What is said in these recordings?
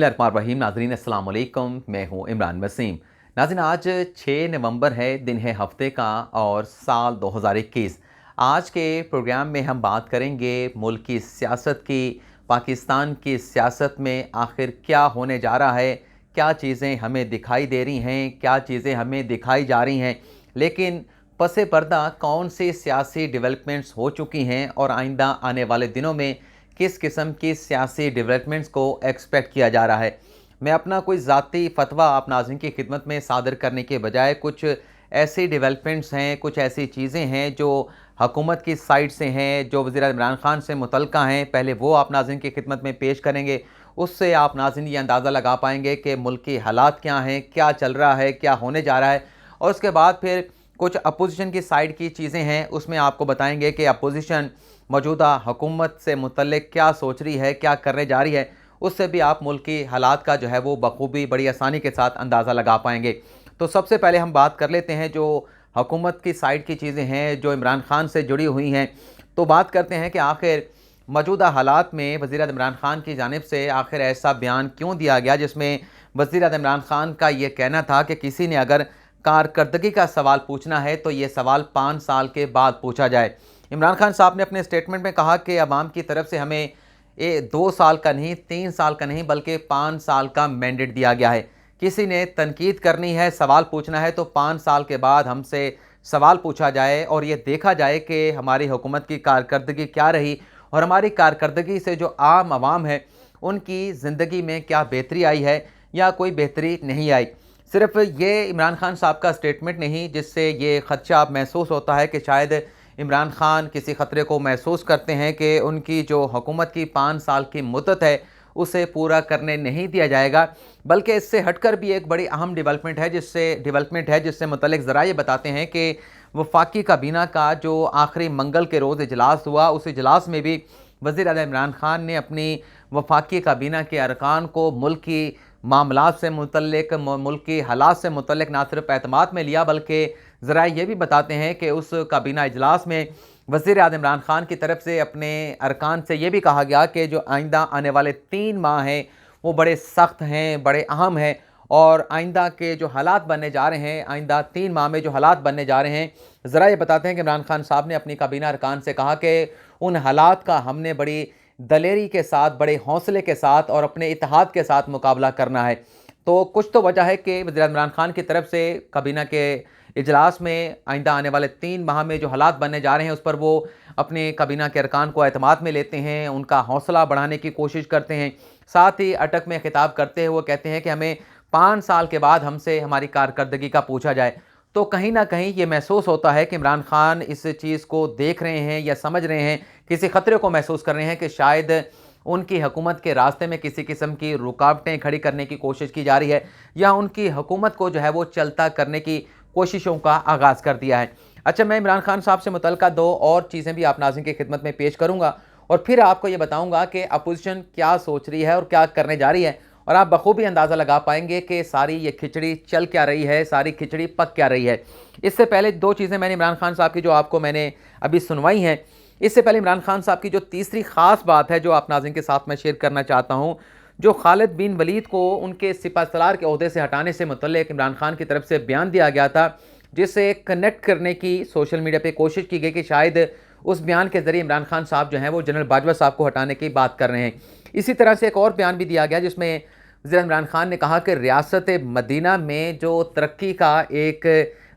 रहीम नाजरीन अस्सलाम वालेकुम, मैं हूं इमरान वसीम। नाज़रीन, आज 6 नवंबर है, दिन है हफ्ते का और साल 2021। आज के प्रोग्राम में हम बात करेंगे मुल्क की सियासत की, पाकिस्तान की सियासत में आखिर क्या होने जा रहा है, क्या चीज़ें हमें दिखाई दे रही हैं, क्या चीज़ें हमें दिखाई जा रही हैं, लेकिन पसे पर्दा कौन सी सियासी डेवलपमेंट्स हो चुकी हैं और आइंदा आने वाले दिनों में किस किस्म की सियासी डेवलपमेंट्स को एक्सपेक्ट किया जा रहा है। मैं अपना कोई ज़ाती फतवा आप नाज़रीन की खिदमत में सादर करने के बजाय कुछ ऐसी डेवलपमेंट्स हैं, कुछ ऐसी चीज़ें हैं जो हुकूमत की साइड से हैं, जो वज़ीर इमरान खान से मुतल्लिक़ा हैं, पहले वो आप नाज़रीन की खिदमत में पेश करेंगे। उससे आप नाज़रीन ये अंदाज़ा लगा पाएंगे कि मुल्क की हालात क्या हैं, क्या चल रहा है, क्या होने जा रहा है। और उसके बाद फिर कुछ अपोजिशन की साइड की चीज़ें हैं, उसमें आपको बताएंगे कि अपोजिशन मौजूदा हुकूमत से मुतल्लिक़ क्या सोच रही है, क्या करने जा रही है। उससे भी आप मुल्क की हालात का जो है वो बखूबी बड़ी आसानी के साथ अंदाज़ा लगा पाएंगे। तो सबसे पहले हम बात कर लेते हैं जो हुकूमत की साइड की चीज़ें हैं, जो इमरान खान से जुड़ी हुई हैं। तो बात करते हैं कि आखिर मौजूदा हालात में वज़ीर इमरान खान की जानिब से आखिर ऐसा बयान क्यों दिया गया जिसमें वज़ीर इमरान खान का ये कहना था कि किसी ने अगर कारकर्दगी का सवाल पूछना है तो ये सवाल 5 साल के बाद पूछा जाए। इमरान खान साहब ने अपने स्टेटमेंट में कहा कि अवाम की तरफ से हमें 2 साल का नहीं, 3 साल का नहीं, बल्कि 5 साल का मैंडेट दिया गया है। किसी ने तनकीद करनी है, सवाल पूछना है तो 5 साल के बाद हमसे सवाल पूछा जाए और ये देखा जाए कि हमारी हुकूमत की कारकर्दगी क्या रही और हमारी कारकर्दगी से जो आम आवाम है उनकी ज़िंदगी में क्या बेहतरी आई है या कोई बेहतरी नहीं आई। सिर्फ ये इमरान खान साहब का स्टेटमेंट नहीं जिससे ये ख़दशा महसूस होता है कि शायद इमरान खान किसी ख़तरे को महसूस करते हैं कि उनकी जो हुकूमत की 5 साल की मुद्दत है उसे पूरा करने नहीं दिया जाएगा, बल्कि इससे हटकर भी एक बड़ी अहम डेवलपमेंट है जिससे मुतल्लिक़ ज़रा ये बताते हैं कि वफाकी काबीना का जो आखिरी मंगल के रोज़ इजलास हुआ, उस इजलास में भी वज़ीर आज़म इमरान खान ने अपनी वफाकी काबीना के अरकान को मुल्क की मामलात से मुतल्लिक़, मुल्क की हालात से मुतल्लिक़ ना सिर्फ एतमाद में लिया, बल्कि ज़रा ये भी बताते हैं कि उस काबीना इजलास में वज़ीर आज़म इमरान खान की तरफ से अपने अरकान से ये भी कहा गया कि जो आइंदा आने वाले 3 माह हैं वो बड़े सख्त हैं, बड़े अहम हैं और आइंदा के जो हालात बनने जा रहे हैं, आइंदा 3 माह में जो हालात बनने जा रहे हैं, ज़रा ये बताते हैं कि इमरान खान साहब ने अपनी काबीना अरकान से कहा कि उन हालात का हमने बड़ी दलेरी के साथ, बड़े हौसले के साथ और अपने इत्तेहाद के साथ मुकाबला करना है। तो कुछ तो वजह है कि वज़ीर इमरान खान की तरफ से काबीना के इजलास में आइंदा आने वाले 3 माह में जो हालात बनने जा रहे हैं उस पर वो अपने काबीना के अरकान को एतमाद में लेते हैं, उनका हौसला बढ़ाने की कोशिश करते हैं। साथ ही अटक में खिताब करते हुए वो कहते हैं कि हमें 5 साल के बाद हमसे हमारी कारकर्दगी का पूछा जाए। तो कहीं ना कहीं ये महसूस होता है कि इमरान खान इस चीज़ को देख रहे हैं या समझ रहे हैं, किसी ख़तरे को महसूस कर रहे हैं कि शायद उनकी हुकूमत के रास्ते में किसी किस्म की रुकावटें खड़ी करने की कोशिश की जा रही है या उनकी हुकूमत को जो है वो चलता करने की कोशिशों का आगाज़ कर दिया है। अच्छा, मैं इमरान खान साहब से मुतल्लिक़ 2 और चीज़ें भी आप नाज़रीन की खिदमत में पेश करूँगा और फिर आपको ये बताऊँगा कि अपोजिशन क्या सोच रही है और क्या करने जा रही है और आप बखूबी अंदाज़ा लगा पाएंगे कि सारी ये खिचड़ी चल क्या रही है, सारी खिचड़ी पक क्या रही है। इससे पहले 2 चीज़ें मैंने इमरान खान साहब की जो आपको मैंने अभी सुनवाई हैं, इससे पहले इमरान खान साहब की जो तीसरी ख़ास बात है जो आप नाज़रीन के साथ मैं शेयर करना चाहता हूँ, जो खालिद बिन वलीद को उनके सिपहसालार के ओहदे से हटाने से मुतल्लिक़ इमरान खान की तरफ से बयान दिया गया था, जिससे कनेक्ट करने की सोशल मीडिया पे कोशिश की गई कि शायद उस बयान के ज़रिए इमरान खान साहब जो हैं वो जनरल बाजवा साहब को हटाने की बात कर रहे हैं। इसी तरह से एक और बयान भी दिया गया जिसमें वज़ीर इमरान खान ने कहा कि रियासत मदीना में जो तरक्की का एक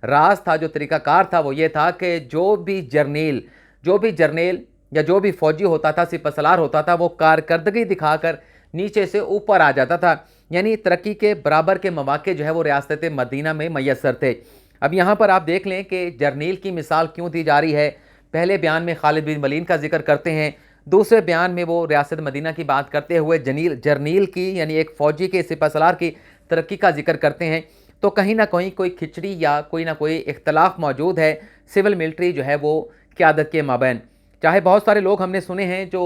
राज था, जो तरीक़ाकार था, वो ये था कि जो भी जर्नेल या जो भी फ़ौजी होता था, सिपहसालार होता था, वो कारकर्दगी दिखाकर नीचे से ऊपर आ जाता था। यानी तरक्की के बराबर के मौक़े जो है वो रियासत मदीना में मैसर थे। अब यहाँ पर आप देख लें कि जर्नेल की मिसाल क्यों दी जा रही है। पहले बयान में खालिद बिन वलीद का जिक्र करते हैं, दूसरे बयान में वो रियासत मदीना की बात करते हुए जर्नेल की यानी एक फ़ौजी के सिपहसालार की तरक्की का जिक्र करते हैं। तो कहीं ना कहीं कोई खिचड़ी या कोई ना कोई इख्तलाफ मौजूद है सिविल मिलिट्री जो है वो क़यादत के माबैन। चाहे बहुत सारे लोग हमने सुने हैं जो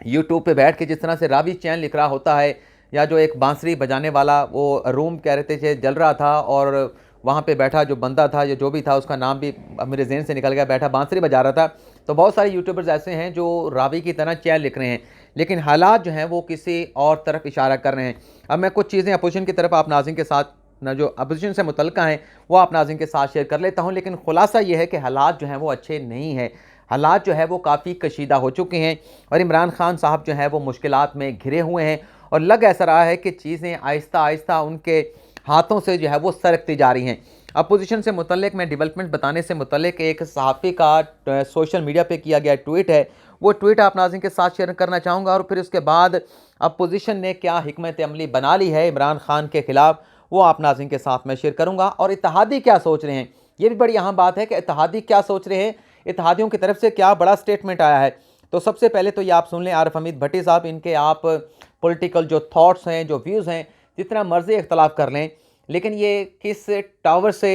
यूट्यूब पे बैठ के जिस तरह से रावी चैन लिख रहा होता है या जो एक बांसुरी बजाने वाला वो रूम कह रहे थे जल रहा था और वहाँ पे बैठा जो बंदा था या जो भी था उसका नाम भी मेरे जहन से निकल गया, बैठा बांसुरी बजा रहा था। तो बहुत सारे यूट्यूबर्स ऐसे हैं जो रावी की तरह चैन लिख रहे हैं, लेकिन हालात जो हैं वो किसी और तरफ इशारा कर रहे हैं। अब मैं कुछ चीज़ें अपोजिशन की तरफ आप नाज़रीन के साथ ना जो अपोजिशन से मुतल्लिक़ा हैं वो आप नाज़रीन के साथ शेयर कर लेता हूँ, लेकिन ख़ुलासा ये है कि हालात जो हैं वो अच्छे नहीं हैं। हालात जो है वो काफ़ी कशीदा हो चुके हैं और इमरान खान साहब जो हैं वो मुश्किलात में घिरे हुए हैं और लग ऐसा रहा है कि चीज़ें आहिस्ता आहिस्ता उनके हाथों से जो है वो सरकती जा रही हैं। अपोजिशन से मुतल्लिक मैं डेवलपमेंट बताने से मुतल्लिक एक सहाफ़ी का सोशल मीडिया पे किया गया ट्वीट है, वो ट्वीट आप नाज़रीन के साथ शेयर करना चाहूँगा और फिर उसके बाद अपोजिशन ने क्या हिकमत अमली बना ली है इमरान खान के ख़िलाफ़, वो आप नाज़रीन के साथ मैं शेयर करूँगा। और इत्तेहादी क्या सोच रहे हैं, ये भी बड़ी अहम बात है कि इत्तेहादी क्या सोच रहे हैं, इत्तेहादियों की तरफ से क्या बड़ा स्टेटमेंट आया है। तो सबसे पहले तो ये आप सुन लें आरिफ हमीद भट्टी साहब, इनके आप पॉलिटिकल जो थॉट्स हैं, जो व्यूज़ हैं, जितना मर्ज़ी इख्तलाफ कर लें, लेकिन ये किस टावर से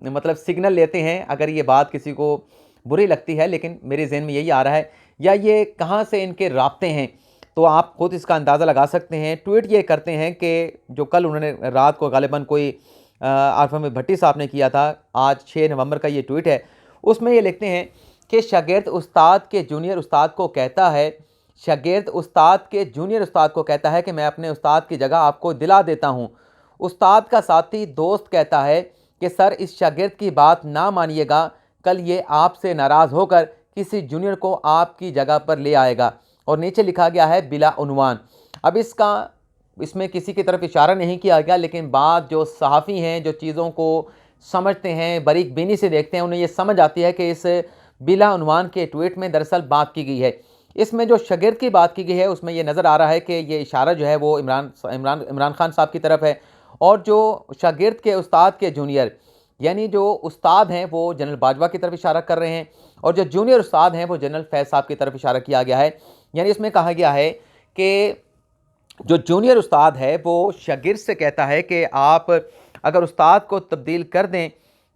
मतलब सिग्नल लेते हैं, अगर ये बात किसी को बुरी लगती है, लेकिन मेरे जहन में यही आ रहा है, या ये कहाँ से इनके राब्ते हैं, तो आप खुद इसका अंदाज़ा लगा सकते हैं। ट्वीट ये करते हैं कि जो कल उन्होंने रात को गालिबन कोई आरिफ हमीद भट्टी साहब ने किया था, आज 6 नवंबर का ये ट्वीट है, उसमें ये लिखते हैं कि शागिर्द उस्ताद के जूनियर उस्ताद को कहता है, शागिर्द उस्ताद के जूनियर उस्ताद को कहता है कि मैं अपने उस्ताद की जगह आपको दिला देता हूँ। उस्ताद का साथी दोस्त कहता है कि सर इस शागिर्द की बात ना मानिएगा, कल ये आपसे नाराज़ होकर किसी जूनियर को आपकी जगह पर ले आएगा। और नीचे लिखा गया है बिला उन्वान। अब इसमें किसी की तरफ इशारा नहीं किया गया, लेकिन बात जो सहाफ़ी हैं, जो चीज़ों को समझते हैं, बारीक बीनी से देखते हैं, उन्हें ये समझ आती है कि इस बिला उन्वान के ट्वीट में दरअसल बात की गई है। इसमें जो शागिर्द की बात की गई है उसमें ये नज़र आ रहा है कि ये इशारा जो है वो इमरान खान साहब की तरफ है, और जो शागिर्द के उस्ताद के जूनियर यानी जो उस्ताद हैं वो जनरल बाजवा की तरफ इशारा कर रहे हैं, और जो जूनियर उस्ताद हैं वो जनरल फैज़ साहब की तरफ इशारा किया गया है। यानी इसमें कहा गया है कि जो जूनियर उस्ताद है वो शागिर्द से कहता है कि आप अगर उस्ताद को तब्दील कर दें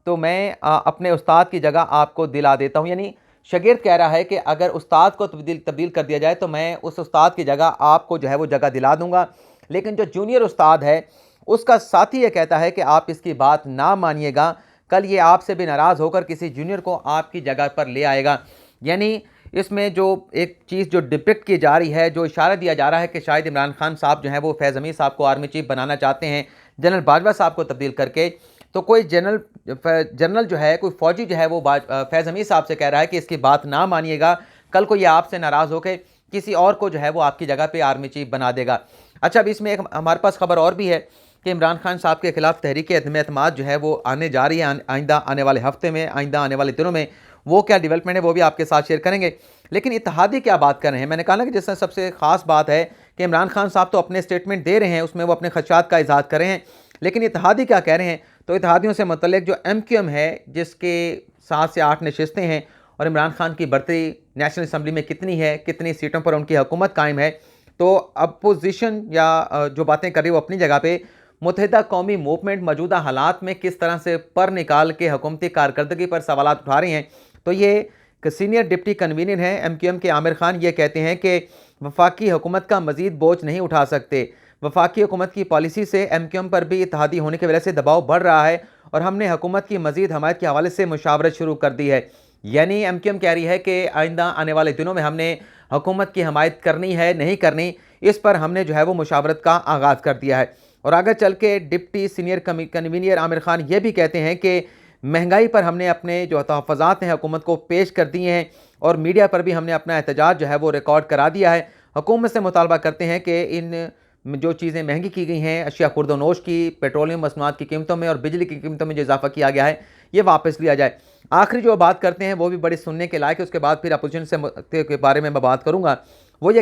तो मैं अपने उस्ताद की जगह आपको दिला देता हूँ। यानी शागिर्द कह रहा है कि अगर उस्ताद को तब्दील कर दिया जाए तो मैं उस उस्ताद की जगह आपको जो है वो जगह दिला दूँगा। लेकिन जो जूनियर उस्ताद है उसका साथी ये कहता है कि आप इसकी बात ना मानिएगा, कल ये आपसे भी नाराज़ होकर किसी जूनियर को आपकी जगह पर ले आएगा। यानी इसमें जो एक चीज़ जो डिपिक्ट की जा रही है, जो इशारा दिया जा रहा है कि शायद इमरान खान साहब जो हैं वो फैज़ हमीद साहब को आर्मी चीफ बनाना चाहते हैं जनरल बाजवा साहब को तब्दील करके। तो कोई जनरल जो है, कोई फ़ौजी जो है वो फैज़ हमीद साहब से कह रहा है कि इसकी बात ना मानिएगा, कल को ये आपसे नाराज़ होकर किसी और को जो है वो आपकी जगह पर आर्मी चीफ बना देगा। अच्छा, अब इसमें एक हमारे पास खबर और भी है कि इमरान खान साहब के खिलाफ तहरीक अदम-ए-एतमाद जो है वो आने जा रही है आइंदा आने वाले हफ्ते में, आइंदा आने वाले दिनों में। वो क्या डेवलपमेंट है वो भी आपके साथ शेयर करेंगे। लेकिन इत्तेहादी क्या बात कर रहे हैं, मैंने कहा ना कि जिसमें सबसे ख़ास बात है कि इमरान खान साहब तो अपने स्टेटमेंट दे रहे हैं, उसमें वो अपने खदशात का इज़हार कर रहे हैं, लेकिन इत्तेहादी क्या कह रहे हैं। तो इत्तेहादियों से मुतल्लिक जो MQM है, जिसके 7 से 8 नशिस्तें हैं और इमरान खान की बढ़ती नेशनल असम्बली में कितनी है, कितनी सीटों पर उनकी हुकूमत कायम है, तो अपोजिशन या जो बातें कर रही है वो अपनी जगह पे, मुत्तहिदा कौमी मूवमेंट मौजूदा हालात में किस तरह से पर निकाल के हुकूमती कारकर्दगी पर सवालात उठा रही हैं। तो ये सीनियर डिप्टी कन्वीनर हैं MQM के आमिर खान, ये कहते हैं कि वफाकी हुकूमत का मज़ीद बोझ नहीं उठा सकते। वफाकी हुकूमत की पॉलिसी से MQM पर भी इत्तेहादी होने की वजह से दबाव बढ़ रहा है और हमने हुकूमत की मज़ीद हमायत के हवाले से मुशावरत शुरू कर दी है। यानी MQM कह रही है कि आइंदा आने वाले दिनों में हमने हुकूमत की हमायत करनी है नहीं करनी, इस पर हमने जो है वो मुशावरत का आगाज़ कर दिया है। और आगे चल के deputy senior convener Aamir Khan ये भी कहते हैं कि महंगाई पर हमने अपने जो तहफ़्फ़ुज़ात हैं हुकूमत को पेश कर दिए हैं और मीडिया पर भी हमने अपना एहतजाज जो है वो रिकॉर्ड करा दिया है। हुकूमत से मुतालबा करते हैं कि इन जो चीज़ें महंगी की गई हैं, अशिया खुर्द-व-नोश की, पेट्रोलियम मसनूआत की कीमतों में और बिजली की कीमतों में जो इजाफा किया गया है, ये वापस लिया जाए। आखिरी जो बात करते हैं वो भी बड़ी सुनने के लायक है, उसके बाद फिर अपोजिशन से के बारे में मैं बात करूँगा। वो ये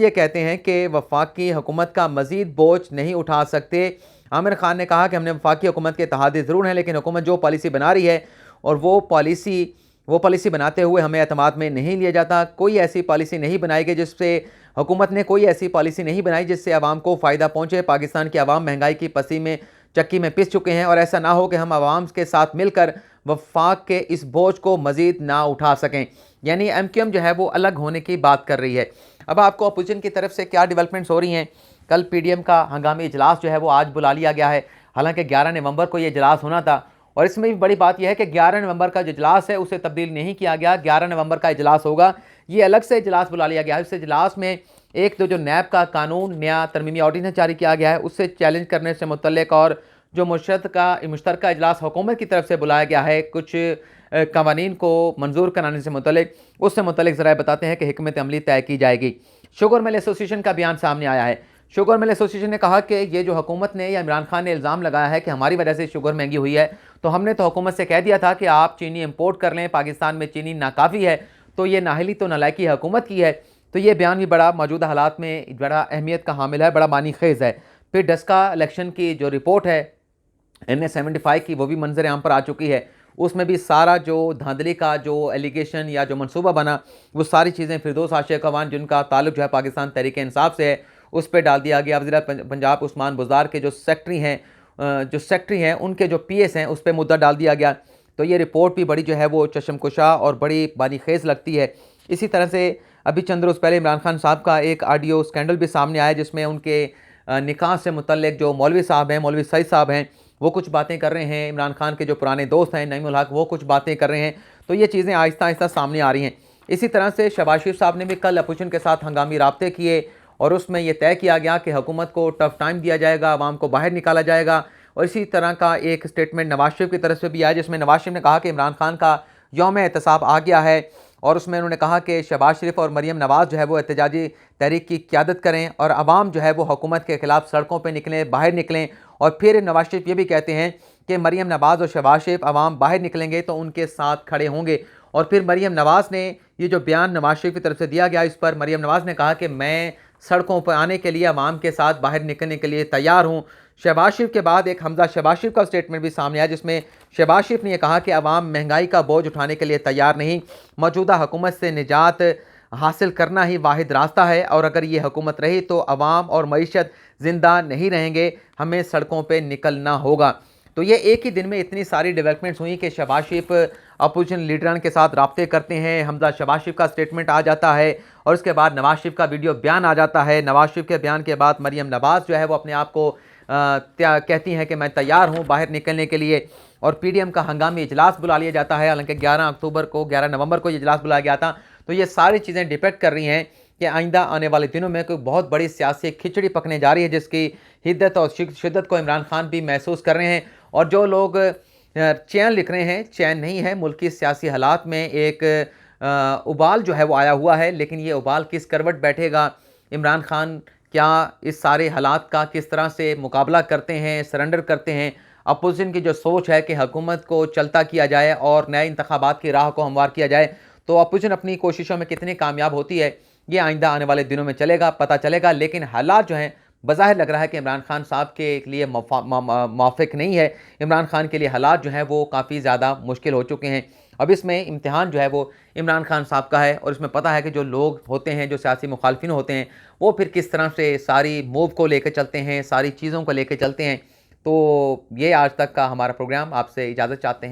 कहते हैं कि वफाकी हुकूमत का मज़ीद बोझ नहीं उठा सकते। आमिर खान ने कहा कि हमने वफाकी हुकूमत के इत्तेहादी ज़रूर हैं, लेकिन हुकूमत जो पॉलिसी बना रही है और वो पॉलिसी बनाते हुए हमें एतमाद में नहीं लिया जाता। कोई ऐसी पॉलिसी नहीं बनाई गई जिससे हुकूमत ने कोई ऐसी पॉलिसी नहीं बनाई जिससे आवाम को फ़ायदा पहुँचे। पाकिस्तान की आवाम महंगाई की पसी में चक्की में पिस चुके हैं और ऐसा ना हो कि हम आवाम के साथ मिलकर वफाक के इस बोझ को मज़ीद ना उठा सकें। यानी MQM जो है वो अलग होने की बात कर रही है। अब आपको अपोजिशन की तरफ से क्या डेवलपमेंट्स हो रही हैं। कल PDM का हंगामी इजलास जो है वो आज बुला लिया गया है। हालांकि 11 नवंबर को ये इजलास होना था और इसमें भी बड़ी बात यह है कि 11 नवंबर का जो इजलास है उसे तब्दील नहीं किया गया। 11 नवंबर का इजलास होगा। ये अलग से इजलास बुला लिया गया है। इस इजलास में एक जो नैब का कानून नया तरमीमी ऑर्डिनेंस जारी किया गया है, उससे चैलेंज करने से मुतल्लिक, और जो मुश्तरका इजलास हुकूमत की तरफ से बुलाया गया है कुछ कवानीन को मंजूर कराने से मुतल्लिक, उससे मुतल्लिक ज़राए बताते हैं कि हिकमत अमली तय की जाएगी। शुगर मिल एसोसिएशन का बयान सामने आया है। शुगर मिल एसोसिएशन ने कहा कि ये जो हुकूमत ने या इमरान खान ने इल्ज़ाम लगाया है कि हमारी वजह से शुगर महंगी हुई है, तो हमने तो हुकूमत से कह दिया था कि आप चीनी इंपोर्ट कर लें, पाकिस्तान में चीनी नाकाफ़ी है, तो ये नाहली तो नालायकी हुकूमत की है। तो ये बयान भी बड़ा मौजूदा हालात में बड़ा अहमियत का हामिल है, बड़ा मानी खेज़ है। फिर डस्का इलेक्शन की जो रिपोर्ट है NA-75 की, वो भी मंजर आम पर आ चुकी है। उसमें भी सारा जो धांधली का जो एलिगेशन या जो मनसूबा बना, वो सारी चीज़ें फिरदौस आशिक अवान जिनका ताल्लुक जो है पाकिस्तान तहरीक-ए-इंसाफ से है, उस पर डाल दिया गया। वज़ीर पंजाब उस्मान बुज़दार के जो सेक्रेटरी हैं उनके जो PS हैं उस पर मुद्दा डाल दिया गया। तो ये रिपोर्ट भी बड़ी जो है वो चशमकुशा और बड़ी बानीखेज़ लगती है। इसी तरह से अभी चंद रोज़ पहले इमरान खान साहब का एक ऑडियो स्कैंडल भी सामने आया, जिसमें उनके निकाह से मुतल्लिक जो मौलवी साहब हैं, मौलवी सईद साहब हैं, वो कुछ बातें कर रहे हैं। इमरान खान के जो पुराने दोस्त हैं नईमुल हक, वो कुछ बातें कर रहे हैं। तो ये चीज़ें आहिस्ता आहिस्ता सामने आ रही हैं। इसी तरह से शहबाज शरीफ साहब ने भी कल अपोजिशन के साथ हंगामी राब्ते किए, और उसमें यह तय किया गया कि हुकूमत को टफ टाइम दिया जाएगा, आवाम को बाहर निकाला जाएगा। और इसी तरह का एक स्टेटमेंट नवाज शरीफ की तरफ से भी आया, जिसमें नवाज शरीफ ने कहा कि इमरान खान का यौम एहतसाब आ गया है, और उसमें उन्होंने कहा कि शहबाज शरीफ और मरीम नवाज़ जो है वो एहतजाजी तहरीक की क़यादत करें, और आवाम जो है वो हुकूमत के ख़िलाफ़ सड़कों पर निकलें, बाहर निकलें। और फिर नवाज शरीफ ये भी कहते हैं कि मरीम नवाज़ और शहबाज शरीफ आवाम बाहर निकलेंगे तो उनके साथ खड़े होंगे। और फिर मरीम नवाज़ ने ये जो बयान नवाज शरीफ की तरफ से दिया गया, इस पर मरीम नवाज़ ने कहा कि मैं सड़कों पर आने के लिए, आवाम के साथ बाहर निकलने के लिए तैयार हूँ। शहबाज शरीफ के बाद एक हमजा शहबाज शरीफ का स्टेटमेंट भी सामने आया, जिसमें शहबाज शरीफ ने यह कहा कि आवाम महंगाई का बोझ उठाने के लिए तैयार नहीं, मौजूदा हुकूमत से निजात हासिल करना ही वाहिद रास्ता है, और अगर ये हुकूमत रही तो आवाम और मईशत ज़िंदा नहीं रहेंगे, हमें सड़कों पर निकलना होगा। तो ये एक ही दिन में इतनी सारी डेवलपमेंट्स हुई कि शहबाज शरीफ अपोजिशन लीडरान के साथ राब्ते करते हैं, हमजा शहबाज शरीफ का स्टेटमेंट आ जाता है, और उसके बाद नवाज शरीफ का वीडियो बयान आ जाता है। नवाज शरीफ के बयान के बाद मरीम नवाज़ जो है वो अपने आप को कहती हैं कि मैं तैयार हूँ बाहर निकलने के लिए, और PDM का हंगामी इजलास बुला लिया जाता है। हालांकि 11 नवंबर को ये इजलास बुलाया गया था। तो ये सारी चीज़ें डिपेक्ट कर रही हैं कि आइंदा आने वाले दिनों में कोई बहुत बड़ी सियासी खिचड़ी पकने जा रही है, जिसकी हिद्दत और शिद्दत को इमरान खान भी महसूस कर रहे हैं। और जो लोग चैन लिख रहे हैं, चैन नहीं है, मुल्क की सियासी हालात में एक उबाल जो है वो आया हुआ है, लेकिन ये उबाल किस करवट बैठेगा, इमरान खान क्या इस सारे हालात का किस तरह से मुकाबला करते हैं, सरेंडर करते हैं। अपोजिशन की जो सोच है कि हुकूमत को चलता किया जाए और नए इंतखाबात की राह को हमवार किया जाए, तो अपोजिशन अपनी कोशिशों में कितनी कामयाब होती है, ये आइंदा आने वाले दिनों में पता चलेगा। लेकिन हालात जो हैं, बज़ाहिर लग रहा है कि इमरान खान साहब के लिए मुवाफ़िक नहीं है। इमरान खान के लिए हालात जो हैं वो काफ़ी ज़्यादा मुश्किल हो चुके हैं। अब इसमें इम्तिहान जो है वो इमरान खान साहब का है, और इसमें पता है कि जो लोग होते हैं, जो सियासी मुखालफिन होते हैं, वो फिर किस तरह से सारी मूव को लेकर चलते हैं, सारी चीज़ों को लेकर चलते हैं। तो ये आज तक का हमारा प्रोग्राम, आपसे इजाज़त चाहते हैं।